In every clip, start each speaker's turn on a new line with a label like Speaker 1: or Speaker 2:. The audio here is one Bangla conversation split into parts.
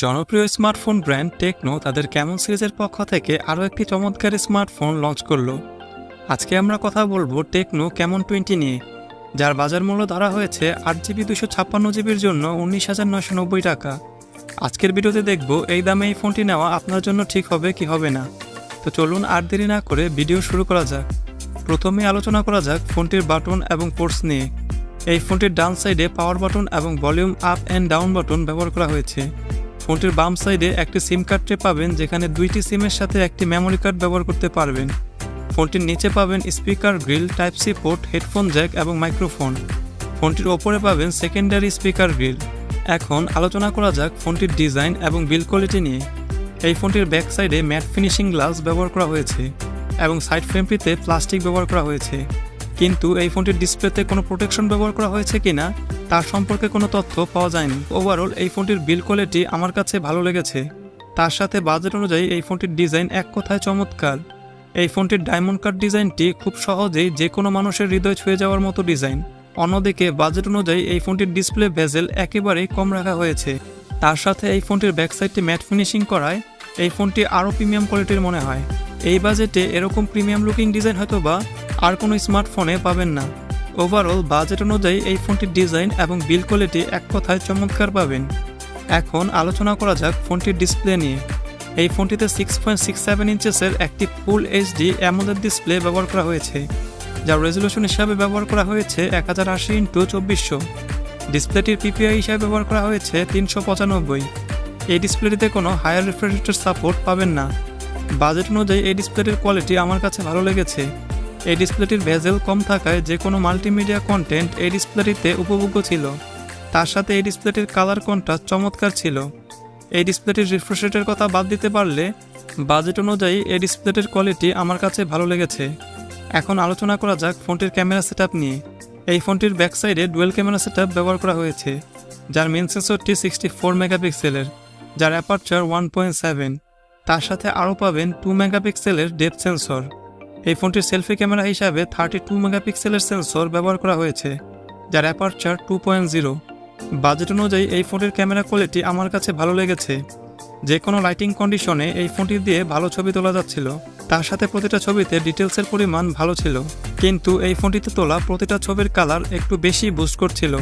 Speaker 1: জনপ্রিয় স্মার্টফোন ব্র্যান্ড টেকনো তাদের ক্যামন সিরিজের পক্ষ থেকে আরও একটি চমৎকার স্মার্টফোন লঞ্চ করলো। আজকে আমরা কথা বলবো টেকনো ক্যামন 20 নিয়ে, যার বাজার মূল্য ধরা হয়েছে 8GB 256GB'র জন্য 19,990 টাকা। আজকের ভিডিওতে দেখব এই দামে এই ফোনটি নেওয়া আপনার জন্য ঠিক হবে কি হবে না। তো চলুন আর দেরি না করে ভিডিও শুরু করা যাক। প্রথমে আলোচনা করা যাক ফোনটির বাটন এবং পোর্টস নিয়ে। এই ফোনটির ডান সাইডে পাওয়ার বাটন এবং volume up and down button ব্যবহার করা হয়েছে। ফোনটির বাম সাইডে একটি সিম কার্ড ট্রে পাবেন, যেখানে দুইটি সিমের সাথে একটি মেমোরি কার্ড ব্যবহার করতে পারবেন। ফোনটির নিচে পাবেন speaker grille, type C port, headphone jack এবং মাইক্রোফোন। ফোনটির ওপরে পাবেন সেকেন্ডারি স্পিকার গ্রিল। এখন আলোচনা করা যাক ফোনটির ডিজাইন এবং বিল্ড কোয়ালিটি নিয়ে। এই ফোনটির ব্যাক সাইডে ম্যাট ফিনিশিং গ্লাস ব্যবহার করা হয়েছে এবং সাইড ফ্রেমটিতে প্লাস্টিক ব্যবহার করা হয়েছে, কিন্তু এই ফোনটির ডিসপ্লেতে কোনো প্রোটেকশন ব্যবহার করা হয়েছে কিনা তার সম্পর্কে কোনো তথ্য পাওয়া যায়নি। ওভারঅল এই ফোনটির বিল্ড কোয়ালিটি আমার কাছে ভালো লেগেছে। তার সাথে বাজেট অনুযায়ী এই ফোনটির ডিজাইন এক কথায় চমৎকার। এই ফোনটির ডায়মন্ড কাট ডিজাইনটি খুব সহজেই যে কোনো মানুষের হৃদয় ছুঁয়ে যাওয়ার মতো ডিজাইন। অন্যদিকে বাজেট অনুযায়ী এই ফোনটির ডিসপ্লে বেজেল একেবারেই কম রাখা হয়েছে। তার সাথে এই ফোনটির ব্যাক সাইডটি ম্যাট ফিনিশিং করায় এই ফোনটি আরও প্রিমিয়াম কোয়ালিটির মনে হয়। এই বাজেটে এরকম প্রিমিয়াম লুকিং ডিজাইন হয়তোবা আর কোনো স্মার্টফোনে পাবেন না। ওভারঅল বাজেট অনুযায়ী এই ফোনটির ডিজাইন এবং বিল্ড কোয়ালিটি এক কথায় চমৎকার পাবেন। এখন আলোচনা করা যাক ফোনটির ডিসপ্লে নিয়ে। এই ফোনটিতে 6.67 ইঞ্চেসের একটি ফুল এইচডি AMOLED ডিসপ্লে ব্যবহার করা হয়েছে, যার রেজলিউশন হিসাবে ব্যবহার করা হয়েছে 1080x2400। ডিসপ্লেটির পিপিআই হিসাবে ব্যবহার করা হয়েছে 395। এই ডিসপ্লেটিতে কোনো হায়ার রিফ্রেশ রেটের সাপোর্ট পাবেন না। বাজেট অনুযায়ী এই ডিসপ্লেটির কোয়ালিটি আমার কাছে ভালো লেগেছে। এই ডিসপ্লেটির ভেজেল কম থাকায় যে কোনো মাল্টিমিডিয়া কন্টেন্ট এই ডিসপ্লেটিতে উপভোগ্য ছিল। তার সাথে এই ডিসপ্লেটির কালার কন্ট্রাস্ট চমৎকার ছিল। এই ডিসপ্লেটির রিফ্রেশ রেটের কথা বাদ দিতে পারলে বাজেট অনুযায়ী এই ডিসপ্লেটির কোয়ালিটি আমার কাছে ভালো লেগেছে। এখন আলোচনা করা যাক ফোনটির ক্যামেরা সেটআপ নিয়ে। এই ফোনটির ব্যাক সাইডে ডুয়েল ক্যামেরা সেটআপ ব্যবহার করা হয়েছে, যার মেইন সেন্সরটি 64 মেগাপিক্সেলের, যার অ্যাপারচার 1.7। তার সাথে আরও পাবেন 2 মেগাপিক্সেলের ডেপথ সেন্সর। এই ফোনটির সেলফি ক্যামেরা হিসাবে 32 মেগাপিক্সেলের সেন্সর ব্যবহার করা হয়েছে, যার অ্যাপারচার 2.0। বাজেট অনুযায়ী এই ফোনটির ক্যামেরা কোয়ালিটি আমার কাছে ভালো লেগেছে। যে কোনো লাইটিং কন্ডিশনে এই ফোনটি দিয়ে ভালো ছবি তোলা যাচ্ছিল। তার সাথে প্রতিটা ছবিতে ডিটেলসের পরিমাণ ভালো ছিল, কিন্তু এই ফোনটিতে তোলা প্রতিটা ছবির কালার একটু বেশি বুস্ট করছিল,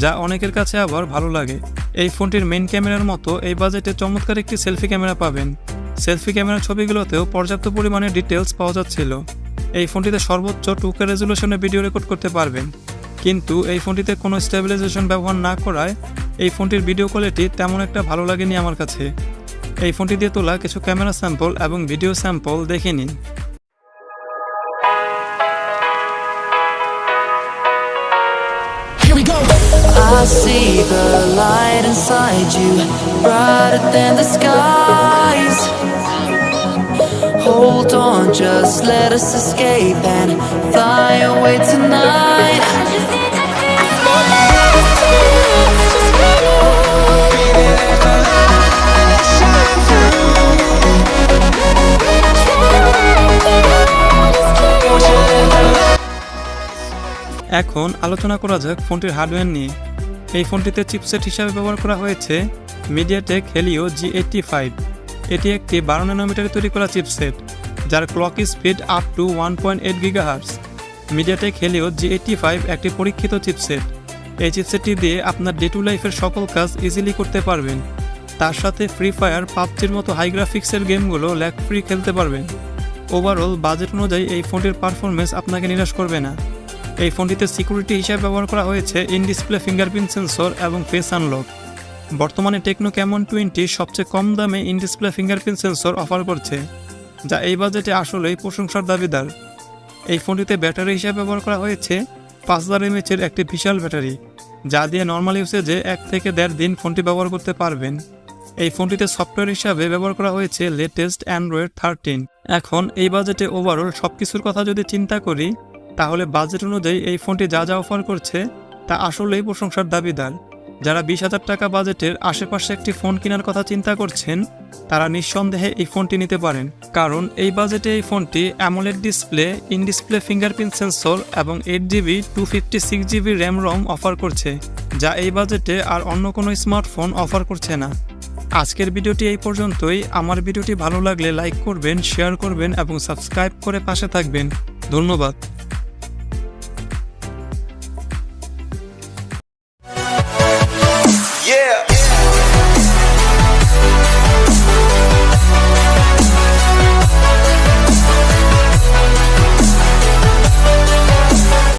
Speaker 1: যা অনেকের কাছে আবার ভালো লাগে। এই ফোনটির মেইন ক্যামেরার মতো এই বাজেটে চমৎকার একটি সেলফি ক্যামেরা পাবেন। সেলফি ক্যামেরার ছবিগুলোতেও পর্যাপ্ত পরিমাণে ডিটেলস পাওয়া যাচ্ছিল। এই ফোনটিতে সর্বোচ্চ 2K রেজলিউশনে ভিডিও রেকর্ড করতে পারবেন, কিন্তু এই ফোনটিতে কোনো স্টেবিলাইজেশন ব্যবহার না করায় এই ফোনটির ভিডিও কোয়ালিটি তেমন একটা ভালো লাগেনি আমার কাছে। এই ফোনটি দিয়ে তোলা কিছু ক্যামেরা স্যাম্পল এবং ভিডিও স্যাম্পল দেখে নিন।
Speaker 2: I see the light inside you, brighter than the skies. Hold on, just let us escape and fly away tonight.
Speaker 1: এখন আলোচনা করা যাক ফোনটির হার্ডওয়্যার নিয়ে। এই ফোনটিতে চিপসেট হিসাবে ব্যবহার করা হয়েছে Mediatek Helio G85। এটি একটি 12 ন্যানোমিটারে তৈরি করা চিপসেট, যার clock speed up to 1.8 GHz। Mediatek Helio G85 একটি পরীক্ষিত চিপসেট। এই চিপসেটটি দিয়ে আপনার ডে টু লাইফের সকল কাজ ইজিলি করতে পারবেন। তার সাথে ফ্রি ফায়ার, পাবজির মতো হাই গ্রাফিক্সের গেমগুলো ল্যাগ ফ্রি খেলতে পারবেন। ওভারঅল বাজেট অনুযায়ী এই ফোনটির পারফরমেন্স আপনাকে নিরাশ করবে না। এই ফোনটিতে সিকিউরিটি হিসাবে ব্যবহার করা হয়েছে ইন ডিসপ্লে ফিঙ্গারপ্রিন্ট সেন্সর এবং ফেস আনলক। বর্তমানে টেকনো ক্যামন 20 সবচেয়ে কম দামে in display fingerprint sensor offer করছে, যা এই বাজেটে আসলেই প্রশংসার দাবিদার। এই ফোনটিতে ব্যাটারি হিসাবে ব্যবহার করা হয়েছে 5000 mAh একটি বিশাল ব্যাটারি, যা দিয়ে নর্মাল ইউসেজে 1 থেকে 1.5 দিন ফোনটি ব্যবহার করতে পারবেন। এই ফোনটিতে সফটওয়্যার হিসাবে ব্যবহার করা হয়েছে লেটেস্ট অ্যান্ড্রয়েড 13। এখন এই বাজেটে ওভারঅল সব কিছুর কথা যদি চিন্তা করি, তাহলে বাজেট অনুযায়ী এই ফোনটি যা যা অফার করছে তা আসলেই প্রশংসার দাবিদার। যারা 20,000 টাকা বাজেটের আশেপাশে একটি ফোন কেনার কথা চিন্তা করছেন তারা নিঃসন্দেহে এই ফোনটি নিতে পারেন, কারণ এই বাজেটে এই ফোনটি AMOLED display, in display fingerprint sensor এবং 8GB 256GB RAM ROM offer করছে, যা এই বাজেটে আর অন্য কোনো স্মার্টফোন অফার করছে না। আজকের ভিডিওটি এই পর্যন্তই। আমার ভিডিওটি ভালো লাগলে লাইক করবেন, শেয়ার করবেন এবং সাবস্ক্রাইব করে পাশে থাকবেন। ধন্যবাদ।